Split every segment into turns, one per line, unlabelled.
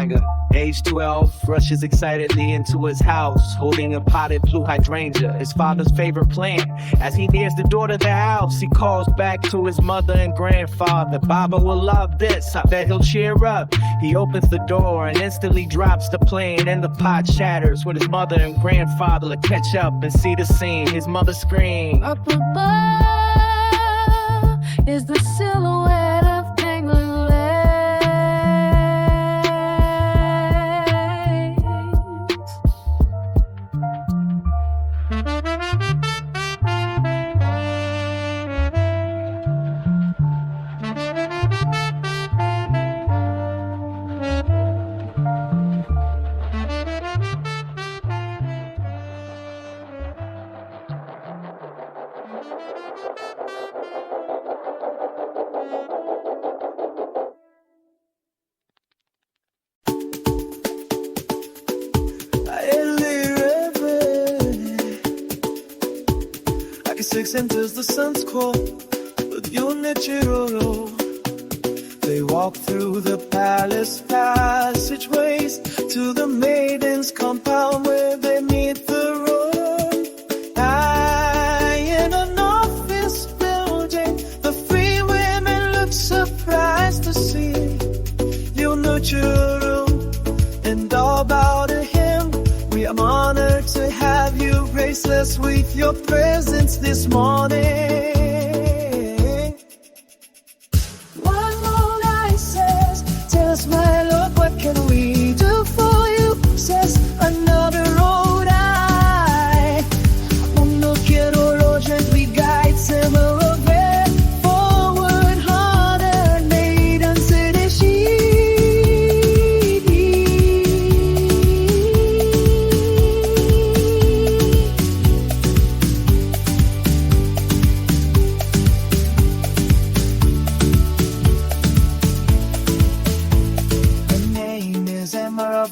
Gonzaga. Age 12, rushes excitedly into his house, holding a potted blue hydrangea, his father's favorite plant. As he nears the door to the house, he calls back to his mother and grandfather. Baba will love this, I bet he'll cheer up. He opens the door and instantly drops the plant, and the pot shatters when his mother and grandfather catch up and see the scene. His mother screams,
"Up above is the silhouette of dangling legs."
Six enters the sun's call with Yonichiro. They walk through the palace passageways to the maiden's compound where they meet the road. High in an office building, the free women look surprised to see Yonichiro, and all bow to him. We are honored to have you grace us with your presence this morning. One more eye says, tell us my Lord, what can we do for you? Says another road eye. No quiero lo gently guide, similar way forward, harder, maiden city she.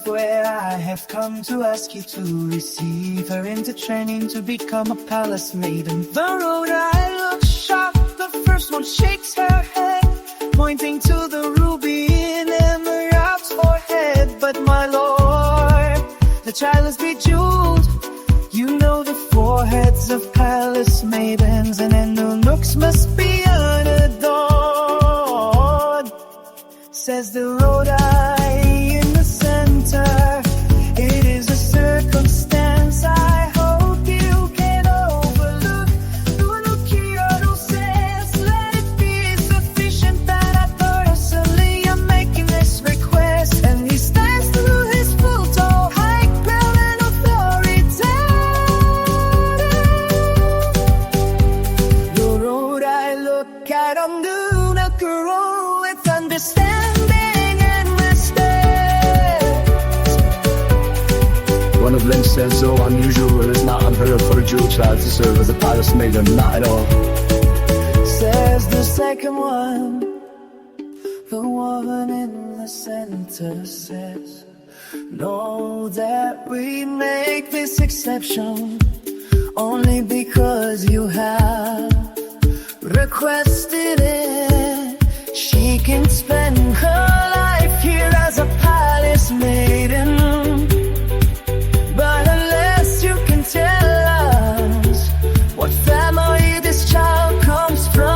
Where I have come to ask you to receive her into training to become a palace maiden. The road I look shocked, the first one shakes her head, pointing to the ruby in Emerald's forehead. But my lord, the child is bejeweled. You know the foreheads of palace maidens, and eunuchs must be unadorned. Says the road eye in the center. It is a circumstance I hope you can overlook. No Kyoto says, let it be sufficient that I personally am making this request. And he stands to his full tall height, proud and authoritative. The road I look at on the girl with understanding and respect.
One of them says, so unusual, it's not unheard of for a Jew child to serve as a palace maiden, not at all.
Says the second one. The one in the center says, know that we make this exception only because you have requested it. She can spend her life here as a palace maiden, but unless you can tell us what family this child comes from,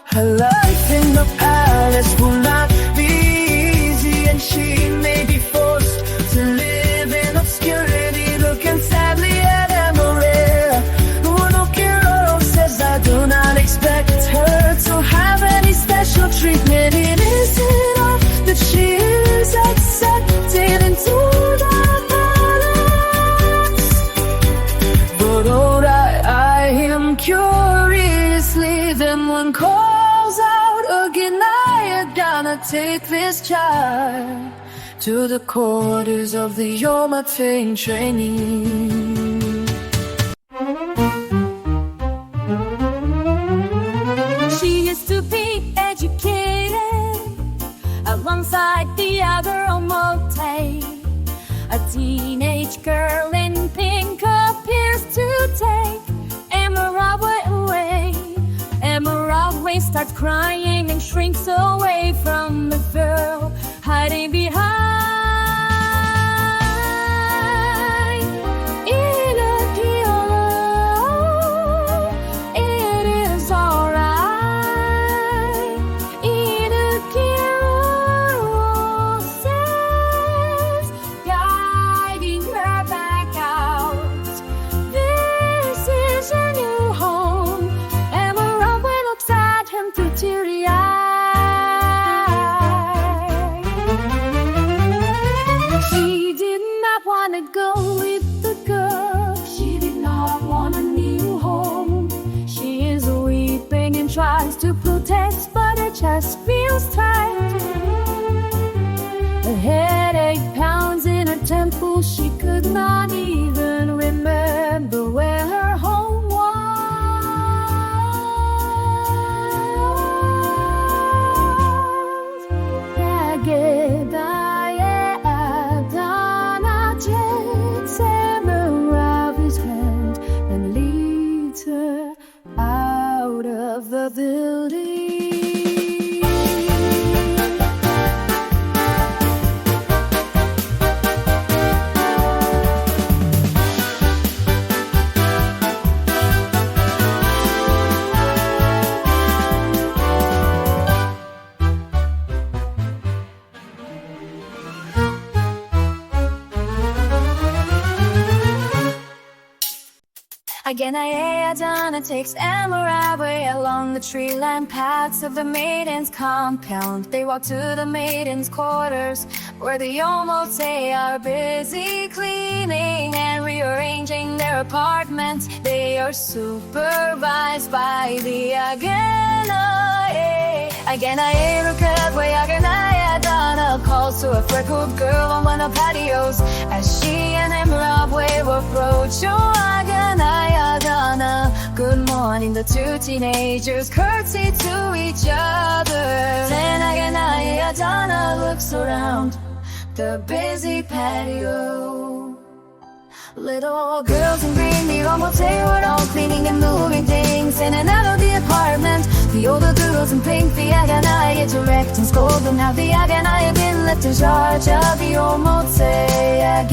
her life in the palace will not be easy, and she may be forced to live in obscurity, looking sadly at Emerald. Uno Kiro says I do not expect her to have any special treatment. It isn't all that she is accepted into the palace. But oh, I am curiously, then one calls out again, I gonna take this child to the quarters of the Yomatin training.
She is to be educated alongside the other Omote. A teenage girl in pink appears to take Emerald away. Emerald waits starts crying and shrinks away from the girl hiding behind. In a pillow, it is alright. In a pillow, says, guiding her back out. This is a new home, and Marabwe looks at him through teary eyes. She did not want to go with the girl. She did not want a new home. She is weeping and tries to protest, but her chest feels tight. A headache pounds in her temple. She could not even remember where her home was. Nagedaye Adana takes hammer of his hand and leads her out of the building. Again, Ayadana takes Amarabwe along the tree-lined paths of the maiden's compound. They walk to the maiden's quarters, where the Yomote are busy cleaning and rearranging their apartments. They are supervised by the Aganae. Aganae Rukadwe Aganayadana calls to a freckled girl on one of the patios as she and Amarabwe approach. Oh, Aganayadana, good morning. The two teenagers curtsy to each other. Then Aganayadana looks around the busy patio. Little girls in green, the almost were all cleaning and moving things in and out of the apartment. The older girls in pink, the Aganaya direct and scold them. How the Aganaya been left in charge of the almost again.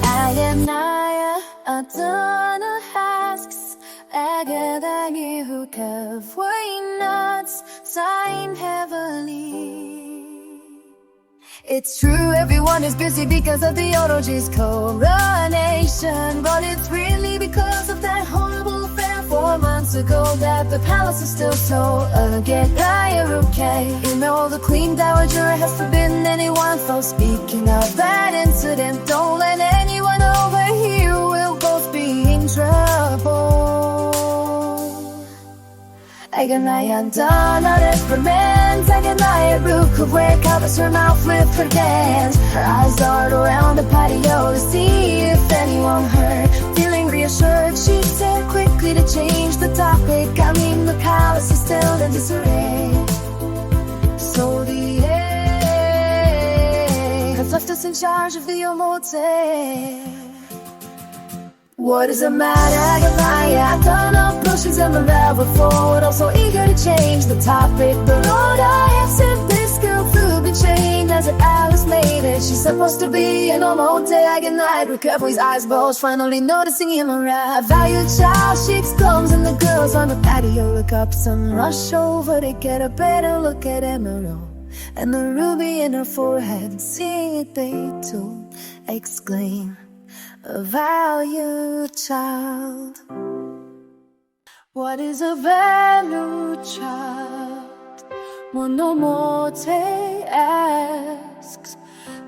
Aganaya Adana asks Agadagi who kept way nuts, sighing heavily. It's true, everyone is busy because of the Oroji's coronation, but it's really because of that horrible affair 4 months ago that the palace is still so okay. You know the queen dowager has forbidden anyone from speaking of that incident. Don't let anyone overhear, we'll both be in trouble. Aganaya Dana experiments. Aganaya Rukaware covers her mouth with her hands. Her eyes dart around the patio to see if anyone heard. Feeling reassured, she said quickly to change the topic. I mean, the palace is still in disarray. So the A has left us in charge of the Omote. What is the matter, Aganaya? Done up pushes in the level forward, also eager to change the topic. The Lord I have sent this girl through the chain as an Alice made it. She's supposed to be an Omote Aganaya. Rukabui's eyes bulge, finally noticing him around. A valued child, she exclaims, and the girls on the patio look up. Some rush over to get a better look at Emerald and the ruby in her forehead. Seeing it, they too exclaim, a valued child. What is a valued child? Monomote asks.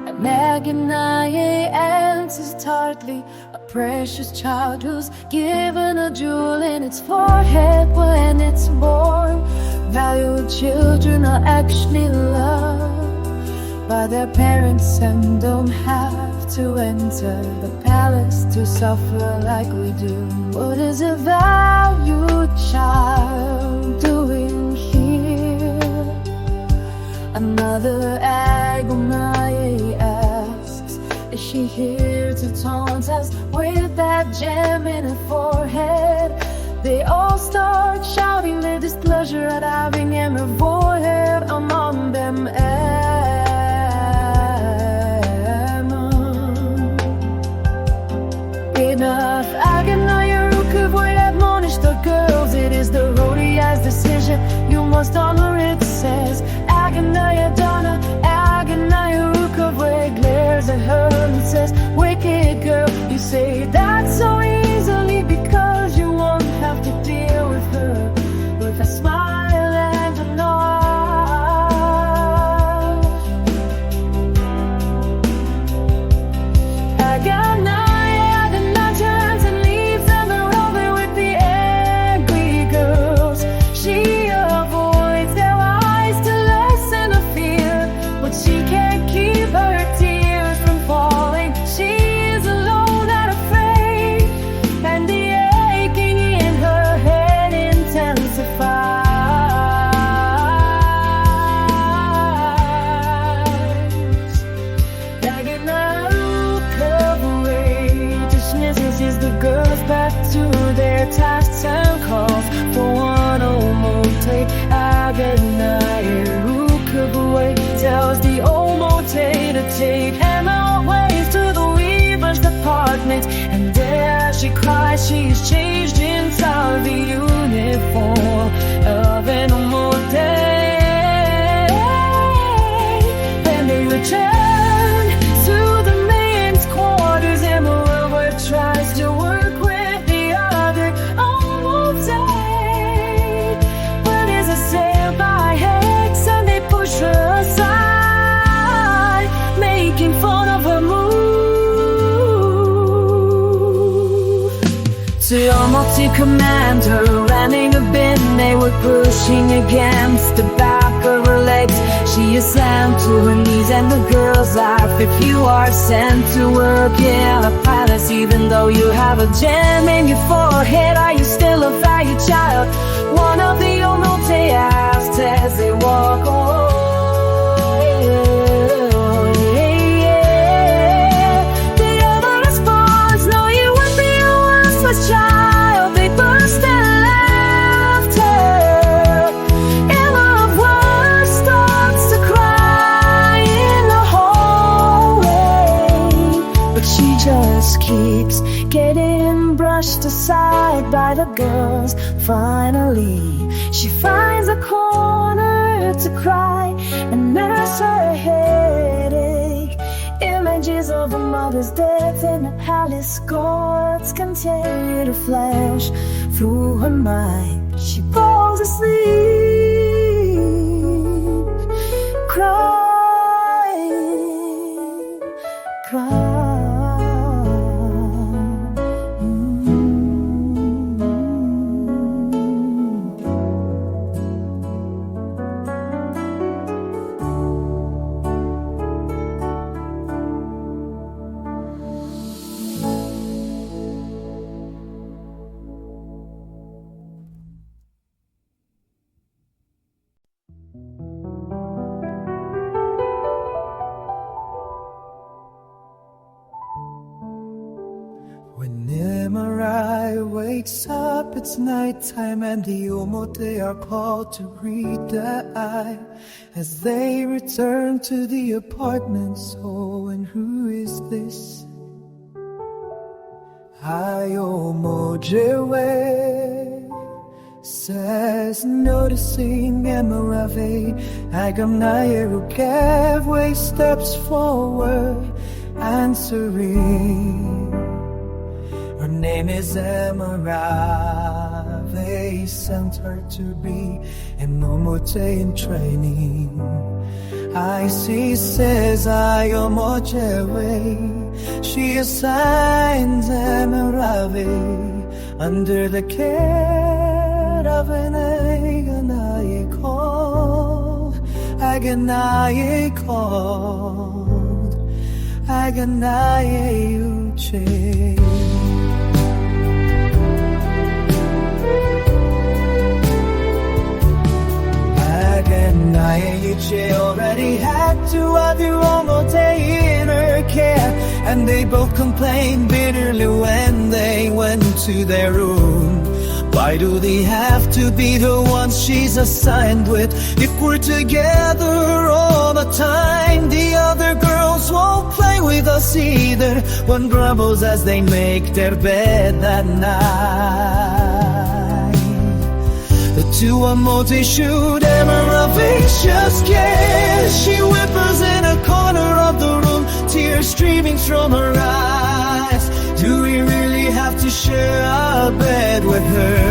And Maganaye answers tartly, a precious child who's given a jewel in its forehead when it's born. Valued children are actually loved by their parents and don't have to enter the palace to suffer like we do. What is a valued child doing here? Another Agonaye asks, is she here to taunt us with that gem in her forehead? They all start shouting their displeasure at having him avoided among them. Enough, Aganaia would admonish the girls. It is the Rodia's decision, you must honor it, says Aganaia Donna. Aganaia glares at her and says, wicked girl, you say that so easily because you won't have to deal with her with a smile and a nod. Aganaia turns and leaves them over with the angry girls. She avoids their eyes to lessen the fear, but she can't keep her tears from falling. She is alone and afraid, and the aching in her head intensifies. Aganaia dismisses the girls back to their tasks and calls for one omote. Aganaia tells the omote to take him away to the weaver's department, and there she cries. She's changed inside the uniform of an omote. Then they return to the men's quarters, and Moreover tries to work with the other omote, but is assailed by Hex and they push her aside, making fun of her move. The omote commander running a bin, they were pushing against the back of her legs. She is slammed to her knees and the girls laugh. If you are sent to work in a palace, even though you have a gem in your forehead, are you still a valued child? One of the omote asks as they walk away. The other responds, no, you would be a worthless child. They burst in laughter, and love words starts to cry in the hallway, but she just keeps getting brushed aside by the girls. Finally, she finds a corner to cry and nurse her headache. Images of her mother's death in the palace courts continue to flash through her mind. She falls asleep, crying, crying.
When Nimarai wakes up, it's nighttime and the omote are called to read the eye as they return to the apartments. Oh, and who is this? Ayomojewe, says, noticing Emerave. Aganaia Rukevwe steps forward, answering. Her name is Emerave, sent her to be an omote in training. I see, says Ayomojewe. She assigns Emerave under the care of an Aganaia called Aganaia Uche. Aganaia Uche already had two other omote in her care, and they both complained bitterly when they went to their room. Why do they have to be the ones she's assigned with? If we're together all the time, the other girls won't play with us either. One grumbles as they make their bed that night. The two emoji shoot Emma a vicious kiss. She whimpers in a corner of the room, tears streaming from her eyes. Do we really have to share a bed with her?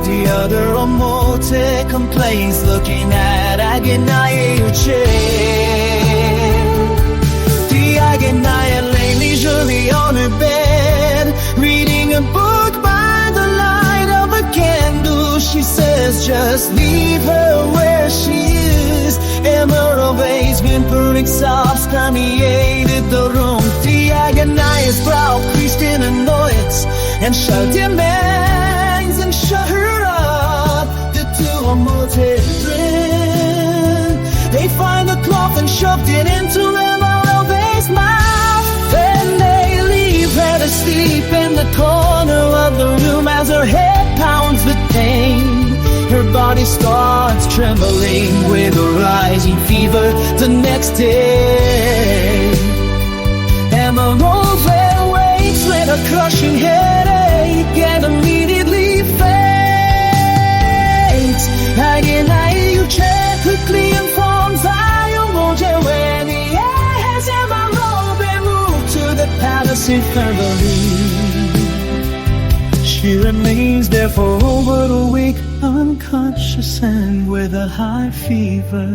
The other emoji complains, looking at Xxene chair. The Xxene lay leisurely on her bed, reading a book by the light of a candle. She says, just leave her where she is. Emma obeys, whimpering sobs permeated the room. The Xxene's brow creased in annoyance, and she demands and shut her up. The two emoji grin. They find the cloth and shoved it into Emma obeys mouth. Then they leave her to sleep in the corner of the room as her head pounds with pain. Her body starts trembling with a rising fever the next day. Emma Rover wakes with a crushing headache and immediately faints. Xxene quickly informs Iomoje when he has Emma Rover moved to the palace infirmary. She remains there for over a week, unconscious and with a high fever.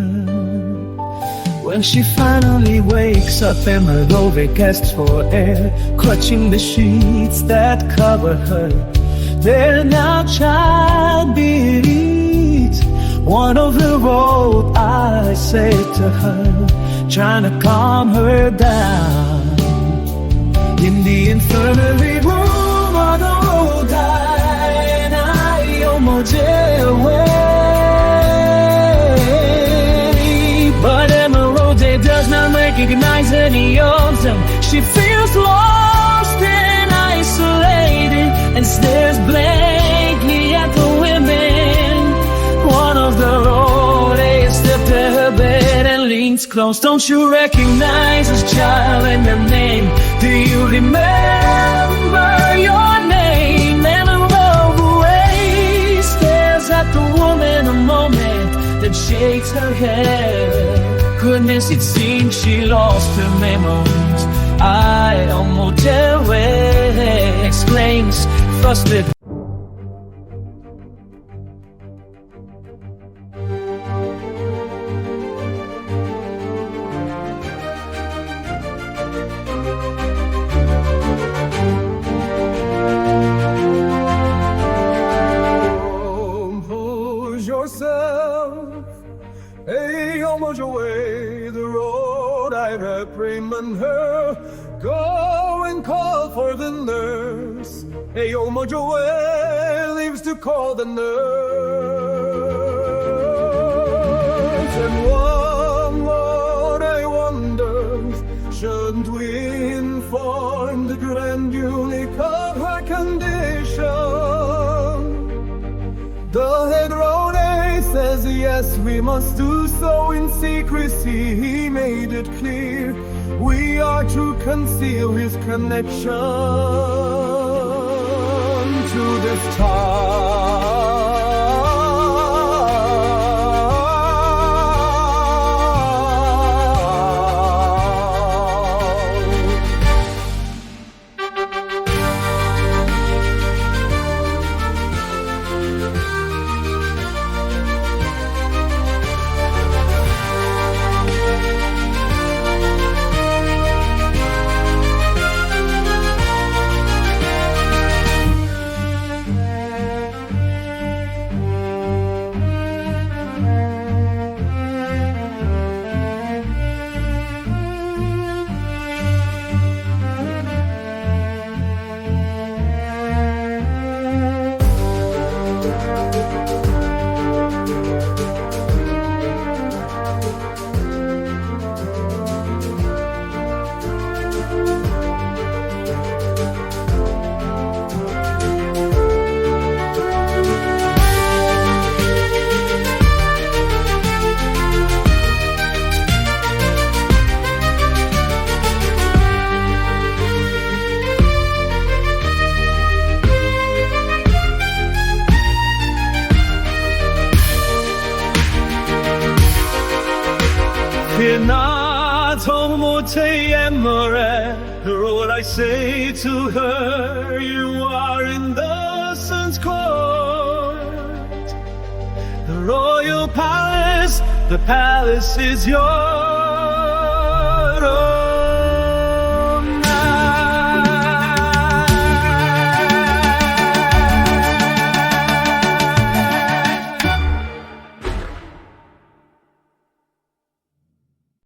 When she finally wakes up, Emma Rover gasps for air, clutching the sheets that cover her. They're now child beat. One of the road I say to her, trying to calm her down. In the infirmary room of the road and I almost away. But Emma Rover does not recognize any of them. She feels lost and isolated and stares blankly at the women. One of the road stepped to her bed and leans close. Don't you recognize this child and their name? Do you remember your name? Emma Rover stares at the woman a moment, then shakes her head. Goodness, it seems she lost her memories. I almost exclaims, frustrated.
Compose yourself, hey, almost away the road I've reprimanded her. Go and call for the nurse. Hey, almost away leaves to call the nurse. And one more I wonder, shouldn't we inform the grand unique of her condition? The head road says yes, we must do so in secrecy. He made it clear we are to conceal his connection to this town. te amore. Hear what I say to her. You are in the sun's court, the royal palace. The palace is yours.